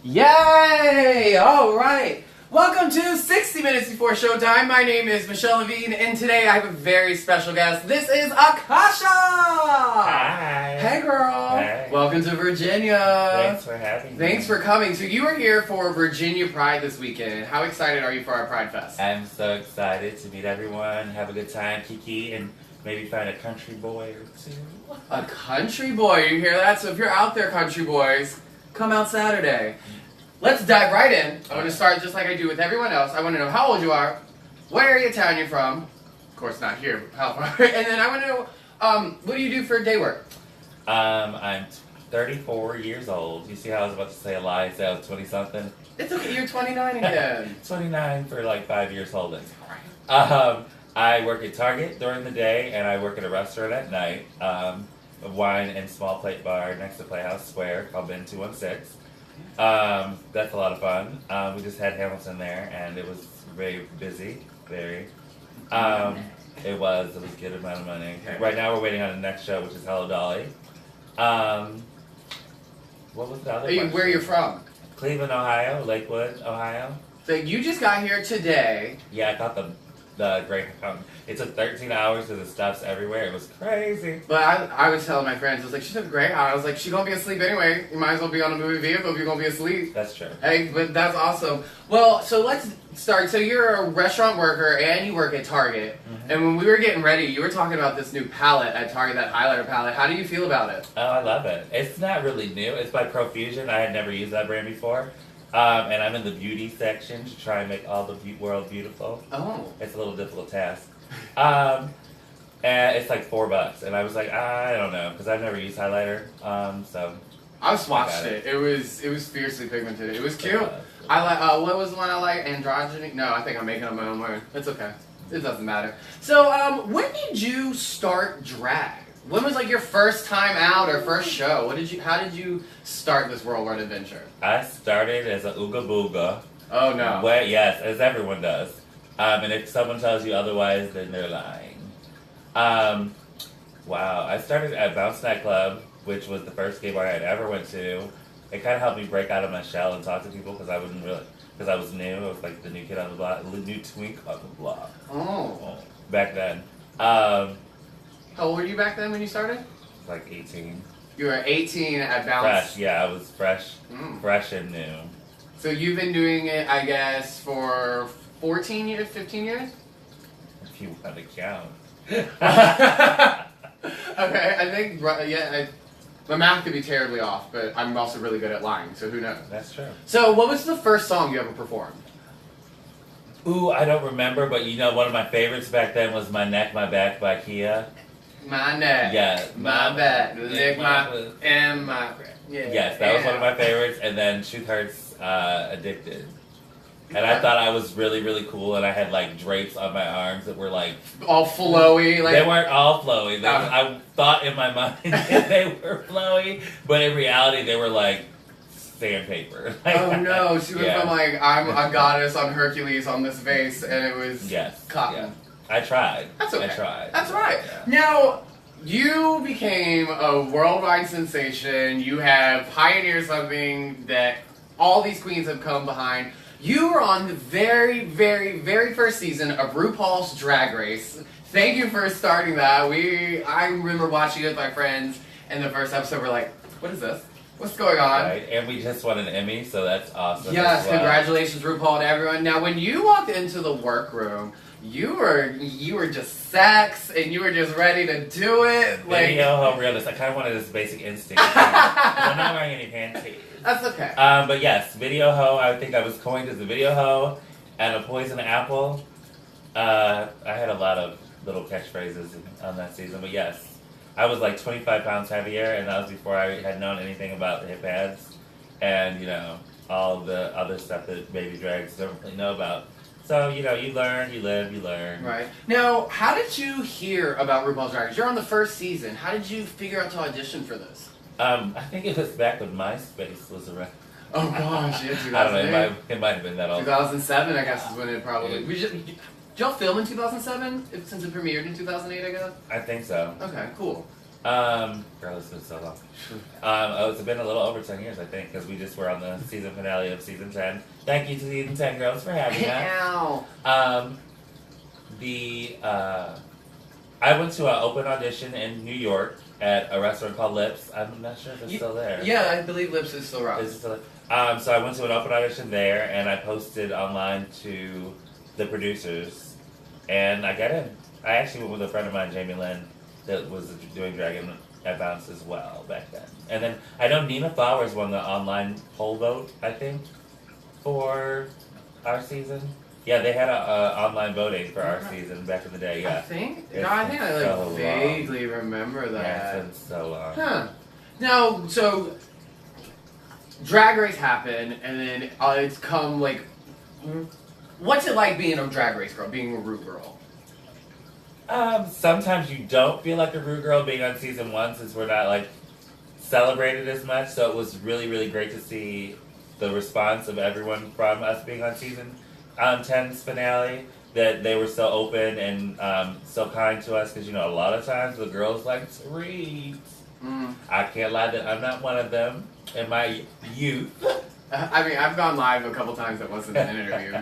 Yay! All right. Welcome to 60 Minutes Before Showtime. My name is Michelle Levine, and today I have a very special guest. This is Akashia! Hi. Hey, girl. Hey. Welcome to Virginia. Thanks for having me. Thanks for coming. So you are here for Virginia Pride this weekend. How excited are you for our Pride Fest? I'm so excited to meet everyone, have a good time, kiki, and maybe find a country boy or two. A country boy, you hear that? So if you're out there, country boys, come out Saturday. Let's dive right in. I'm going to start just like I do with everyone else. I want to know how old you are, what area of town you're from, of course not here, how far, and then I want to know, what do you do for day work? I'm 34 years old. You see how I was about to say a lie, say I was 20-something? It's okay, you're 29 again. 29 for like 5 years holding. I work at Target during the day, and I work at a restaurant at night, a wine and small plate bar next to Playhouse Square called Bin 216. That's a lot of fun. We just had Hamilton there, and it was very busy. Very. It was a good amount of money. Okay. Right now, we're waiting on the next show, which is Hello Dolly. What was the other one? Where are you from? Cleveland, Ohio. Lakewood, Ohio. So you just got here today. Yeah, I caught the Greyhound. It took 13 hours because it stops everywhere. It was crazy. But I was telling my friends, I was like, she took a Greyhound. I was like, she's going to be asleep anyway. You might as well be on a movie vehicle if you're going to be asleep. That's true. Hey, but that's awesome. Well, so let's start. So you're a restaurant worker and you work at Target. Mm-hmm. And when we were getting ready, you were talking about this new palette at Target, that highlighter palette. How do you feel about it? Oh, I love it. It's not really new. It's by Profusion. I had never used that brand before. And I'm in the beauty section to try and make all the world beautiful. Oh. It's a little difficult task. And it's like $4. And I was like, I don't know, because I've never used highlighter. So I just watched it. It was fiercely pigmented. It was cute. Yeah. I like. What was the one I like? Androgyny? No, I think I'm making up my own word. It's okay. It doesn't matter. So, when did you start drag? When was like your first time out or first show? How did you start this whirlwind adventure? I started as a ooga booga. Oh no. Well, yes, as everyone does. And if someone tells you otherwise, then they're lying. Wow. I started at Bounce Nightclub, which was the first gay bar I'd ever went to. It kind of helped me break out of my shell and talk to people because I was new. I was like the new kid on the block, the new twink on the block. Oh. Back then. How old were you back then when you started? Like 18. You were 18 at Bounce. Fresh, yeah, I was fresh. Fresh and new. So you've been doing it, I guess, for 14 years, 15 years? If you want to count. Okay, I think, my math could be terribly off, but I'm also really good at lying, so who knows? That's true. So what was the first song you ever performed? Ooh, I don't remember, but you know, one of my favorites back then was My Neck, My Back by Kia. My neck, Yeah, my back, lick my, and my, yeah. Yes, that was one of my favorites, and then Truth Hurts, Addicted. And I thought I was really, really cool, and I had like drapes on my arms that were like all flowy, like they weren't all flowy. I thought in my mind that they were flowy, but in reality they were like sandpaper. Oh no, she went from like I'm a goddess on Hercules on this vase, and it was cotton. Yeah. I tried. That's okay. I tried. That's right. Yeah. Now, you became a worldwide sensation. You have pioneered something that all these queens have come behind. You were on the very, very, very first season of Rupauls Drag Race. Thank you for starting that. I remember watching it with my friends, and the first episode we're like, what is this? What's going on? Right. And we just won an Emmy, so that's awesome. Yes, as well. congratulations, RuPaul, to everyone. Now, when you walked into the workroom, you were just sex, and you were just ready to do it. Like, Video ho realist. I kind of wanted this basic instinct. I'm not wearing any panties. That's okay. But yes, video ho. I think I was coined as a video ho and a poison apple. I had a lot of little catchphrases on that season, but yes. I was like 25 pounds heavier, and that was before I had known anything about the hip pads and, you know, all the other stuff that baby drags don't really know about. So, you know, you learn, you live, you learn. Right. Now, how did you hear about RuPaul's Drag Race? You're on the first season. How did you figure out to audition for this? I think it was back when MySpace was around. Oh gosh, yeah, 2008. I don't know, it might have been that old. 2007, I guess, is when it probably... Did y'all film in 2007? Since it premiered in 2008, I guess? I think so. Okay, cool. Girl, it's been so long. It's been a little over 10 years, I think, because we just were on the season finale of season 10. Thank you to season 10 girls for having us. Ow. I went to an open audition in New York at a restaurant called Lips. I'm not sure if it's still there. Yeah, I believe Lips is still around. Is it still there? So I went to an open audition there, and I posted online to the producers, and I got in. I actually went with a friend of mine, Jamie Lynn, that was doing Dragon at Bounce as well back then. And then I know Nina Flowers won the online poll vote, I think, for our season. Yeah, they had a online voting for our season back in the day. Yeah, I think. It's No, I think I so long. vaguely remember that. Yeah, it's been so long. Huh. Now, so Drag Race happened, and then it's come like, what's it like being a Drag Race girl, being a Ru girl? Sometimes you don't feel like a Ru girl being on season 1 since we're not like celebrated as much. So it was really, really great to see the response of everyone from us being on season 10's finale. That they were so open and so kind to us because a lot of times the girls like to read. I can't lie that I'm not one of them in my youth. I mean, I've gone live a couple times that wasn't an interview.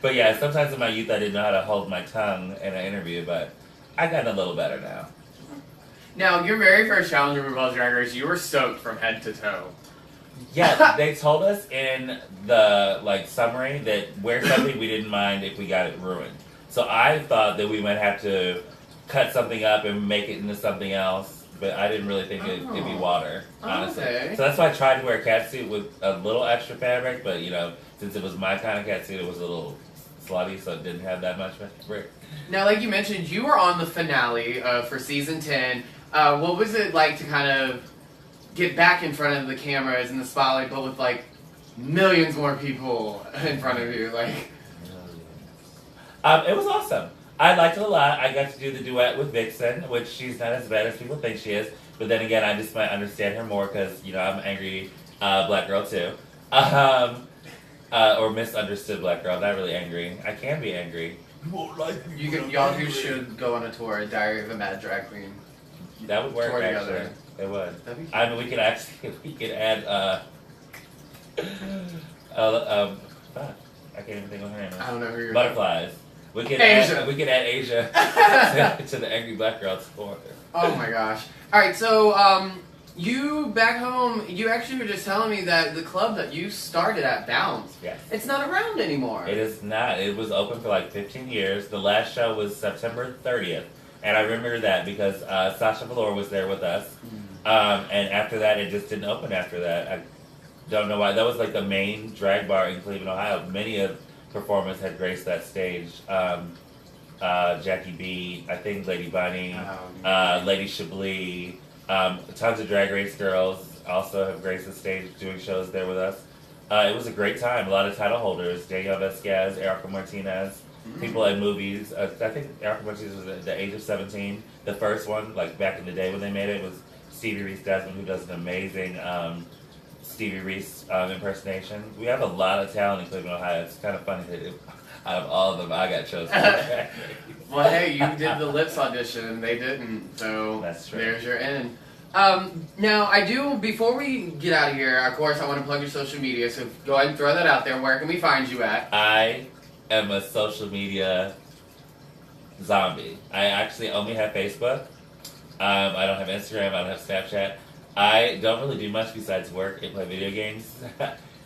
But yeah, sometimes in my youth I didn't know how to hold my tongue in an interview, but I got a little better now. Now, your very first challenge in RuPaul's Drag Race, you were soaked from head to toe. Yeah, they told us in the summary that wear something we didn't mind if we got it ruined. So I thought that we might have to cut something up and make it into something else, but I didn't really think it'd be water, honestly. Okay. So that's why I tried to wear a catsuit with a little extra fabric, but since it was my kind of catsuit, it was a little slutty, so it didn't have that much fabric. Now, like you mentioned, you were on the finale for season 10. What was it like to kind of get back in front of the cameras and the spotlight, but with millions more people in front of you? It was awesome. I liked it a lot. I got to do the duet with Vixen, which she's not as bad as people think she is. But then again, I just might understand her more because, I'm an angry black girl too. Or misunderstood black girl. Not really angry. I can be angry. You won't like me. Y'all should go on a tour, a Diary of a Mad Drag Queen. That would work, Tour actually. together. It would. That'd be cute. I mean, we could add, fuck. I can't even think of her name. I don't know who you're Butterflies. We could Asia. add Asia to the Angry Black Girl tour. Oh my gosh. Alright, so, you back home, you actually were just telling me that the club that you started at, Bounce, Yes. it's not around anymore. It is not. It was open for 15 years. The last show was September 30th. And I remember that because Sasha Velour was there with us. And after that, it just didn't open after that. I don't know why. That was the main drag bar in Cleveland, Ohio. Many of performers had graced that stage. Jackie B, I think Lady Bunny, Lady Chablis, tons of Drag Race girls also have graced the stage doing shows there with us. It was a great time. A lot of title holders, Danielle Vasquez, Erica Martinez, people in movies. I think Erica Martinez was at the age of 17. The first one, back in the day when they made it, was Stevie Reese Desmond, who does an amazing Stevie Reese impersonation. We have a lot of talent in Cleveland, Ohio. It's kind of funny that out of all of them, I got chosen. Well, hey, you did the Lips audition and they didn't, so That's true. There's your end. Now, before we get out of here, of course, I want to plug your social media, so go ahead and throw that out there. Where can we find you at? I am a social media zombie. I actually only have Facebook. I don't have Instagram. I don't have Snapchat. I don't really do much besides work and play video games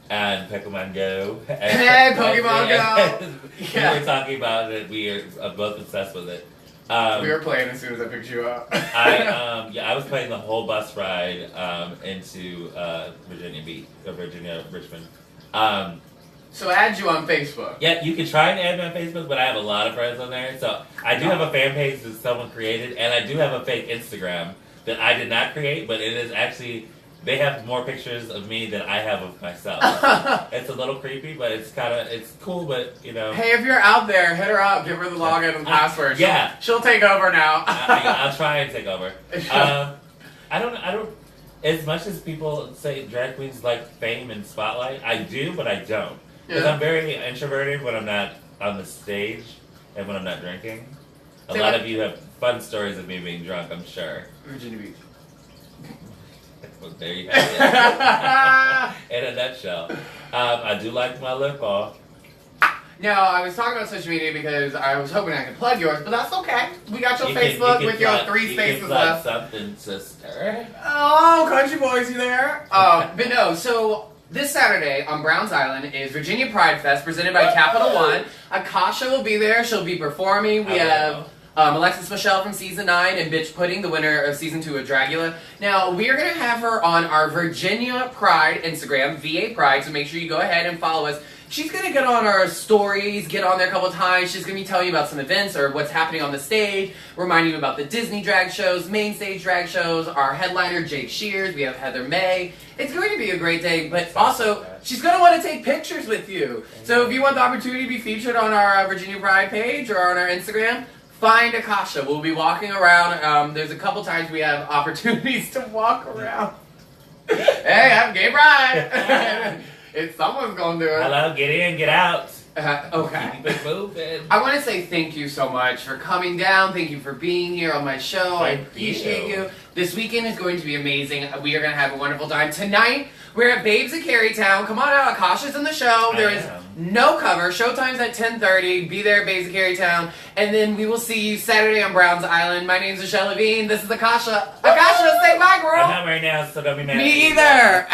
and Pokemon Go. Hey, Pokemon Go! We were talking about it. We are both obsessed with it. We were playing as soon as I picked you up. I was playing the whole bus ride into Virginia, Richmond. So add you on Facebook. Yeah, you can try and add me on Facebook, but I have a lot of friends on there. So I do have a fan page that someone created, and I do have a fake Instagram that I did not create, but it is actually, they have more pictures of me than I have of myself. It's a little creepy, but it's cool, but Hey, if you're out there, hit her up, give her the login and password. Yeah. She'll take over now. I'll try and take over. I don't, as much as people say drag queens like fame and spotlight, I do, but I don't. Because I'm very introverted when I'm not on the stage and when I'm not drinking. A lot of you have fun stories of me being drunk, I'm sure. Virginia Beach. Well, there you have it. In a nutshell. I do like my lip off. No, I was talking about social media because I was hoping I could plug yours, but that's okay. We got your You Facebook can with your plug- 3 you spaces can plug left. something, sister. Oh, country boys, you there? But no, so this Saturday on Browns Island is Virginia Pride Fest presented by Capital One. Akashia will be there. She'll be performing. We have Alexis Michelle from season 9 and Bitch Pudding, the winner of season 2 of Dragula. Now, we are going to have her on our Virginia Pride Instagram, VA Pride, so make sure you go ahead and follow us. She's going to get on our stories, get on there a couple times. She's going to be telling you about some events or what's happening on the stage, reminding you about the Disney drag shows, main stage drag shows, our headliner, Jake Shears. We have Heather May. It's going to be a great day, but also, she's going to want to take pictures with you. So if you want the opportunity to be featured on our Virginia Pride page or on our Instagram, find Akashia. We'll be walking around. There's a couple times we have opportunities to walk around. Hey, I'm Gay Pride. If someone's gonna do it. Hello, get in, get out. Okay. Keep it moving. I want to say thank you so much for coming down. Thank you for being here on my show. I appreciate you. This weekend is going to be amazing. We are going to have a wonderful time. Tonight, we're at Babes of Carytown. Come on out. Akashia's in the show. There is no cover. Showtime's at 10:30. Be there at Babes of Carytown. And then we will see you Saturday on Browns Island. My name's Michelle Levine. This is Akashia. Akashia, say bye, girl. I'm not right now, so don't be mad. Me either.